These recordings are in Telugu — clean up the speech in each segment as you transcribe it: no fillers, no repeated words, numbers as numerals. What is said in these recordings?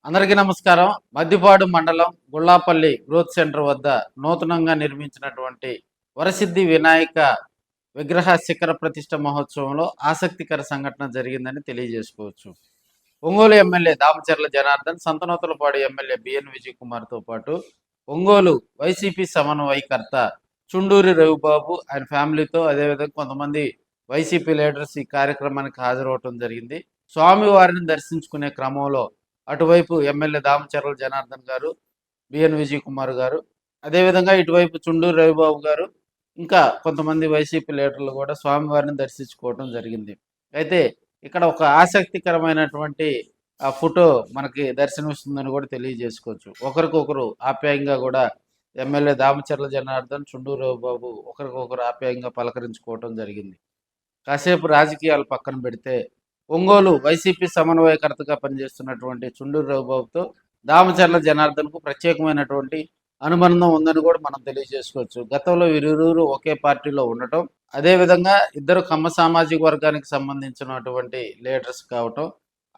అందరికీ నమస్కారం. మద్దిపాడు మండలం గుళ్ళాపల్లి గ్రోత్ సెంటర్ వద్ద నూతనంగా నిర్మించినటువంటి వరసిద్ధి వినాయక విగ్రహ శిఖర ప్రతిష్ట మహోత్సవంలో ఆసక్తికర సంఘటన జరిగిందని తెలియజేసుకోవచ్చు. Ongole MLA Damacharla Janardhan, Santhanuthalapadu MLA BN Vijay కుమార్తో పాటు ఒంగోలు వైసీపీ సమన్వయకర్త చుండూరి రవిబాబు ఆయన ఫ్యామిలీతో, అదేవిధంగా కొంతమంది వైసీపీ లీడర్స్ ఈ కార్యక్రమానికి హాజరవటం జరిగింది. స్వామివారిని దర్శించుకునే క్రమంలో అటువైపు ఎమ్మెల్యే దామచర్ల జనార్దన్ గారు, బిఎన్ విజయ్ కుమార్ గారు, అదేవిధంగా ఇటువైపు చుండూరు రవిబాబు గారు, ఇంకా కొంతమంది వైసీపీ లీడర్లు కూడా స్వామివారిని దర్శించుకోవడం జరిగింది. అయితే ఇక్కడ ఒక ఆసక్తికరమైనటువంటి ఆ ఫోటో మనకి దర్శనమిస్తుందని కూడా తెలియజేసుకోవచ్చు. ఒకరికొకరు ఆప్యాయంగా కూడా ఎమ్మెల్యే దామచర్ల జనార్దన్, చుండూరు రవిబాబు ఒకరికొకరు ఆప్యాయంగా పలకరించుకోవడం జరిగింది. కాసేపు రాజకీయాలు పక్కన పెడితే ఒంగోలు వైసీపీ సమన్వయకర్తగా పనిచేస్తున్నటువంటి చుండూరు రవిబాబుతో దామచర్ల జనార్దన్కు ప్రత్యేకమైనటువంటి అనుబంధం ఉందని కూడా మనం తెలియజేసుకోవచ్చు. గతంలో వీరిరువురు ఒకే పార్టీలో ఉండటం, అదేవిధంగా ఇద్దరు కమ్మ సామాజిక వర్గానికి సంబంధించినటువంటి లీడర్స్ కావటం,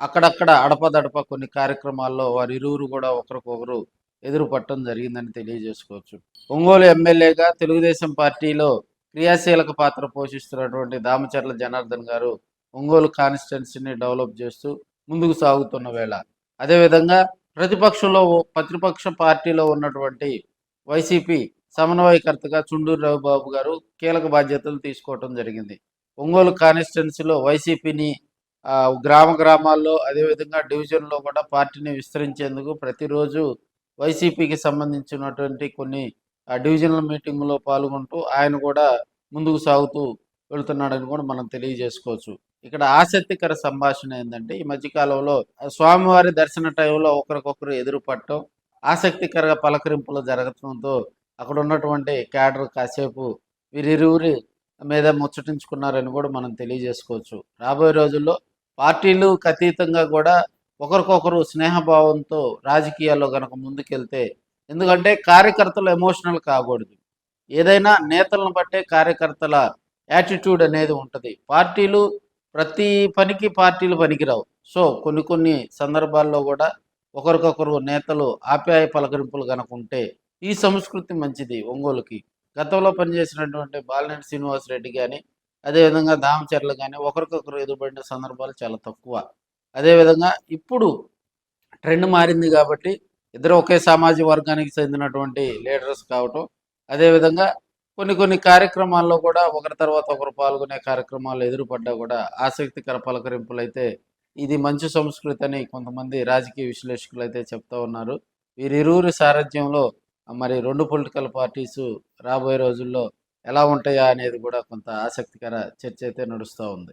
అక్కడక్కడ అడపదడప కొన్ని కార్యక్రమాల్లో వారిరువురు కూడా ఒకరికొకరు ఎదురు పట్టడం జరిగిందని తెలియజేసుకోవచ్చు. ఒంగోలు ఎమ్మెల్యేగా తెలుగుదేశం పార్టీలో క్రియాశీలక పాత్ర పోషిస్తున్నటువంటి దామచర్ల జనార్దన్ గారు ఒంగోలు కాన్స్టిట్యున్సీని డెవలప్ చేస్తూ ముందుకు సాగుతున్న వేళ, అదేవిధంగా ప్రతిపక్ష పార్టీలో ఉన్నటువంటి వైసీపీ సమన్వయకర్తగా చుండూరు రవిబాబు గారు కీలక బాధ్యతలు తీసుకోవటం జరిగింది. ఒంగోలు కాన్స్టిట్యున్సీలో వైసీపీని గ్రామాల్లో, అదేవిధంగా డివిజన్లో కూడా పార్టీని విస్తరించేందుకు ప్రతిరోజు వైసీపీకి సంబంధించినటువంటి కొన్ని డివిజనల్ మీటింగులో పాల్గొంటూ ఆయన కూడా ముందుకు సాగుతూ వెళుతున్నాడని కూడా మనం తెలియజేసుకోవచ్చు. ఇక్కడ ఆసక్తికర సంభాషణ ఏంటంటే, ఈ మధ్యకాలంలో స్వామివారి దర్శన టైంలో ఒకరికొకరు ఎదురు పట్టడం, ఆసక్తికర పలకరింపులు జరగడంతో అక్కడ ఉన్నటువంటి క్యాడర్ కాసేపు వీరిరువురి మీద ముచ్చటించుకున్నారని కూడా మనం తెలియజేసుకోవచ్చు. రాబోయే రోజుల్లో పార్టీలకు అతీతంగా కూడా ఒకరికొకరు స్నేహభావంతో రాజకీయాల్లో కనుక ముందుకెళ్తే, ఎందుకంటే కార్యకర్తలు ఎమోషనల్ కాకూడదు. ఏదైనా నేతలను బట్టే కార్యకర్తల యాటిట్యూడ్ అనేది ఉంటుంది. ప్రతి పనికి పార్టీలు పనికిరావు. సో కొన్ని సందర్భాల్లో కూడా ఒకరికొకరు నేతలు ఆప్యాయ పలకరింపులు కనుక ఉంటే ఈ సంస్కృతి మంచిది ఒంగోలుకి. గతంలో పనిచేసినటువంటి బాలినేని శ్రీనివాసరెడ్డి కానీ, అదేవిధంగా దామచర్ల కానీ ఒకరికొకరు ఎదురుపడిన సందర్భాలు చాలా తక్కువ. అదేవిధంగా ఇప్పుడు ట్రెండ్ మారింది కాబట్టి ఇద్దరు ఒకే సామాజిక వర్గానికి చెందినటువంటి లీడర్స్ కావటం, అదేవిధంగా కొన్ని కార్యక్రమాల్లో కూడా ఒకరి తర్వాత ఒకరు పాల్గొనే కార్యక్రమాల్లో ఎదురుపడ్డా కూడా ఆసక్తికర పలకరింపులు అయితే ఇది మంచి సంస్కృతి అని కొంతమంది రాజకీయ విశ్లేషకులు అయితే చెప్తా ఉన్నారు. వీరిరువురి సారథ్యంలో మరి రెండు పొలిటికల్ పార్టీస్ రాబోయే రోజుల్లో ఎలా ఉంటాయా అనేది కూడా కొంత ఆసక్తికర చర్చ అయితే నడుస్తూ ఉంది.